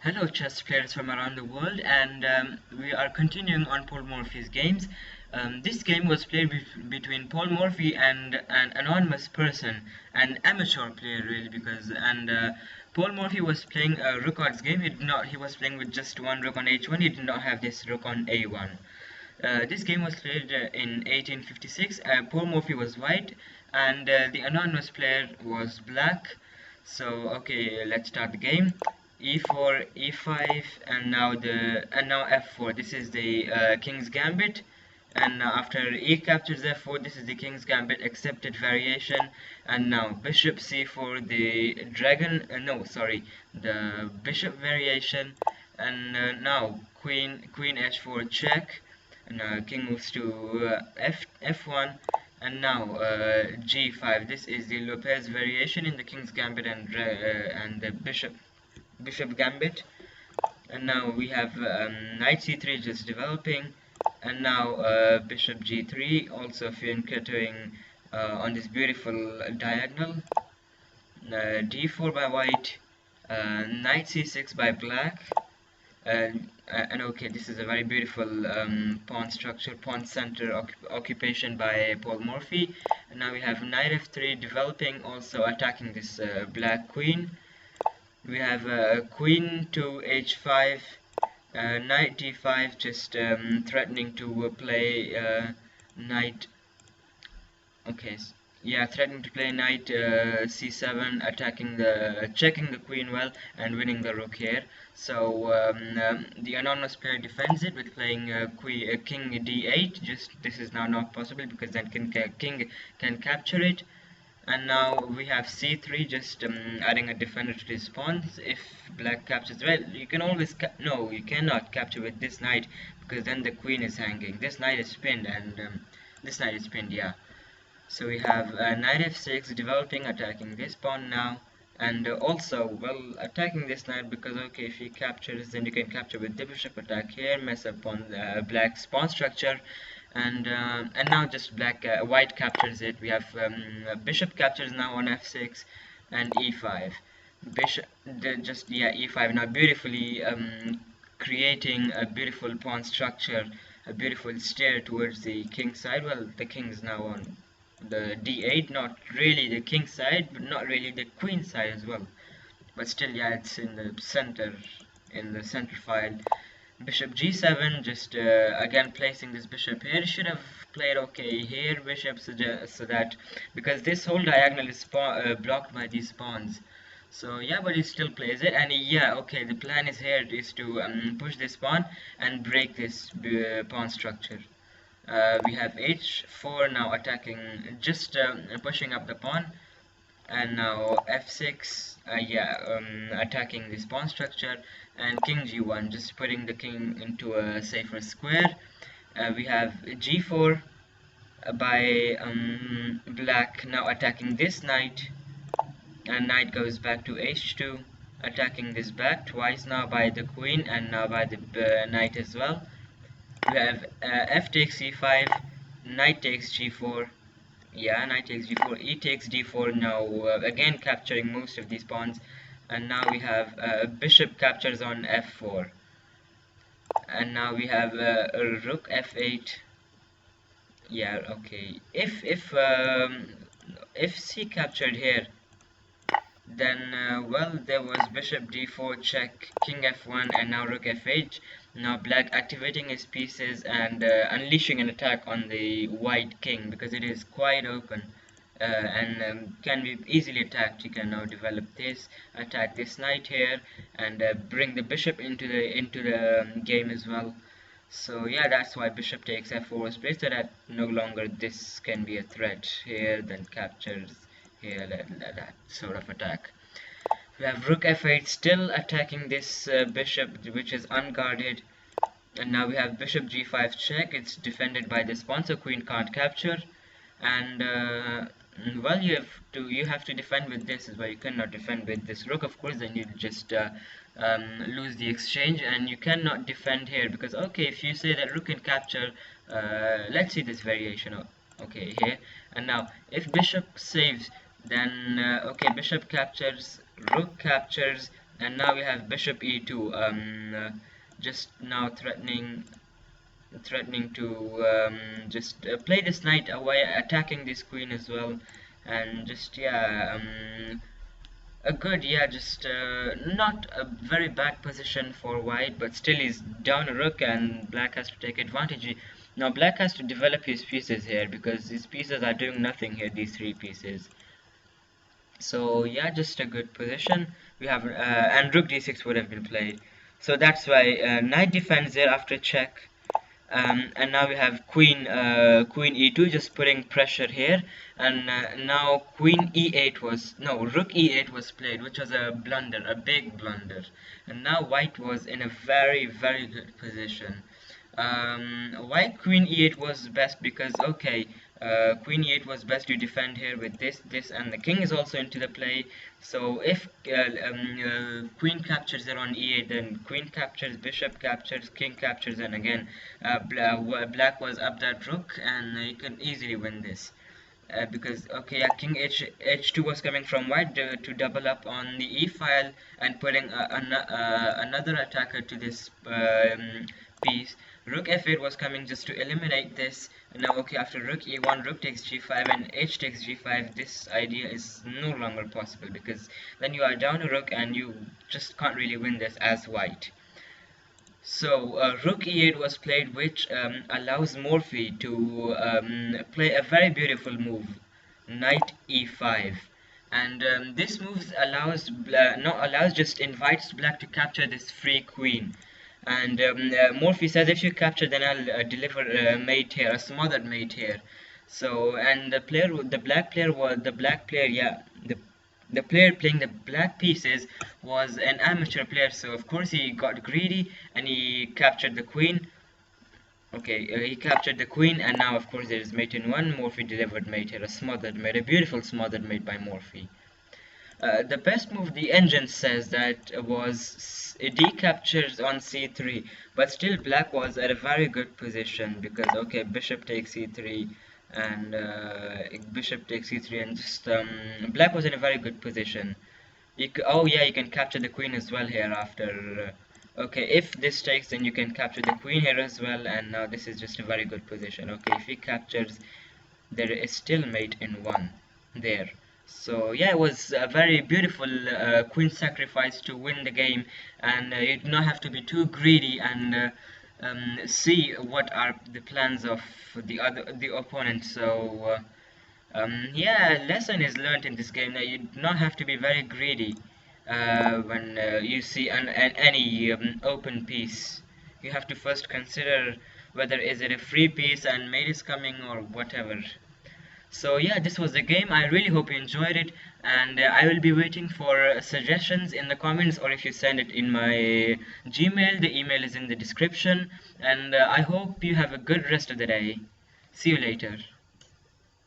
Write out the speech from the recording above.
Hello chess players from around the world, and we are continuing on Paul Morphy's games. This game was played between Paul Morphy and an anonymous person, an amateur player really, Paul Morphy was playing a rook odds game. He was playing with just one rook on h1. He did not have this rook on a1. This game was played in 1856. Paul Morphy was white, and the anonymous player was black. So okay, let's start the game. E4, E5, and now F4. This is the King's Gambit, and now after E captures F4, this is the King's Gambit accepted variation, and now Bishop C4, the dragon. No, sorry, the Bishop variation, and now Queen H4 check, and King moves to F1. And now G5. This is the Lopez variation in the King's Gambit and the Bishop Gambit. And now we have Knight C3 just developing, and now Bishop G3 also fianchettoing on this beautiful diagonal. D4 by white, Knight C6 by black. And okay, this is a very beautiful pawn structure, pawn center occupation by Paul Morphy. And now we have Knight F3 developing, also attacking this black queen. We have Queen2 H5, Knight D5 just threatening to play Knight. Okay, yeah, threatening to play Knight C7, checking the queen well and winning the rook here. So the anonymous player defends it with playing King D8. This is now not possible because then King can capture it. And now we have C3 just adding a defender to this pawn. If black captures red, you can always no, you cannot capture with this knight because then the queen is hanging. This knight is pinned, and this knight is pinned, yeah. So we have Knight F6 developing, attacking this pawn now, and also, well, attacking this knight because, okay, if he captures, then you can capture with the bishop attack here, mess up on black's pawn structure, and now just white captures it. We have bishop captures now on F6 and E5. E5 now beautifully creating a beautiful pawn structure, a beautiful stair towards the king side. Well, the king is now on the D8, not really the king side, but not really the queen side as well. But still, yeah, it's in the center file. Bishop G7, just again placing this bishop here. Should have played okay here, bishop, so that because this whole diagonal is blocked by these pawns. So yeah, but he still plays it, and yeah, okay, the plan is here is to push this pawn and break this pawn structure. We have H4 now attacking, just pushing up the pawn, and now F6, attacking this pawn structure, and King G1, just putting the king into a safer square. We have G4 by black now attacking this knight, and knight goes back to H2, attacking this back twice now by the queen and now by the knight as well. We have f takes e5, knight takes g4, yeah, knight takes g4, e takes d4, now again capturing most of these pawns, and now we have bishop captures on f4, and now we have rook f8, yeah, okay, if c captured here, then well, there was bishop d4 check, king f1, and now rook f8. Now black activating his pieces and unleashing an attack on the white king because it is quite open and can be easily attacked. You can now develop this, attack this knight here, and bring the bishop into the game as well. So yeah, that's why bishop takes f4 was placed, so that no longer this can be a threat here, then captures here, that sort of attack. We have rook f8 still attacking this bishop, which is unguarded, and now we have bishop g5 check. It's defended by this pawn, so queen can't capture, and well, you have to defend with this as well. You cannot defend with this rook, of course, then you just lose the exchange, and you cannot defend here because, okay, if you say that rook can capture, let's see this variation okay here, and now if bishop saves, then okay, bishop captures, rook captures, and now we have bishop e2, just now threatening to just play this knight away, attacking this queen as well, and just a good, just not a very bad position for white, but still he's down a rook and black has to take advantage. Now black has to develop his pieces here because his pieces are doing nothing here, these three pieces. So yeah, just a good position. We have and rook d6 would have been played, so that's why knight defends there after check. And now we have queen e2, just putting pressure here, and now queen e8 rook e8 was played, which was a blunder, a big blunder, and now white was in a very good position. Why queen e8 was best? Because queen e8 was best to defend here with this, and the king is also into the play. So if queen captures there on e8, then queen captures, bishop captures, king captures, and again black was up that rook, and you can easily win this. Because king h2 was coming from white to double up on the e file and putting another attacker to this piece. Rook f8 was coming just to eliminate this. And now after rook e1, rook takes g5 and h takes g5, this idea is no longer possible, because then you are down a rook and you just can't really win this as white. So rook e8 was played, which allows Morphy to play a very beautiful move, knight e5, and this move just invites black to capture this free queen. And Morphy says, if you capture, then I'll deliver a mate here, a smothered mate here. So, and the player playing the black pieces was an amateur player, so of course he got greedy and he captured the queen. He captured the queen, and now of course there is mate in one. Morphy delivered mate here, a smothered mate, a beautiful smothered mate by Morphy. The best move, the engine says, that was d captures on c3, but still black was at a very good position, because bishop takes c3 and bishop takes c3, and just black was in a very good position. You can capture the queen as well here after if this takes, then you can capture the queen here as well, and now this is just a very good position. If he captures, there is still mate in one there. So yeah, it was a very beautiful queen sacrifice to win the game, and you do not have to be too greedy and see what are the plans of the opponent. So lesson is learned in this game that you do not have to be very greedy when you see any open piece. You have to first consider whether is it a free piece and mate is coming or whatever. So yeah, this was the game. I really hope you enjoyed it, and I will be waiting for suggestions in the comments, or if you send it in my Gmail, the email is in the description, and I hope you have a good rest of the day. See you later.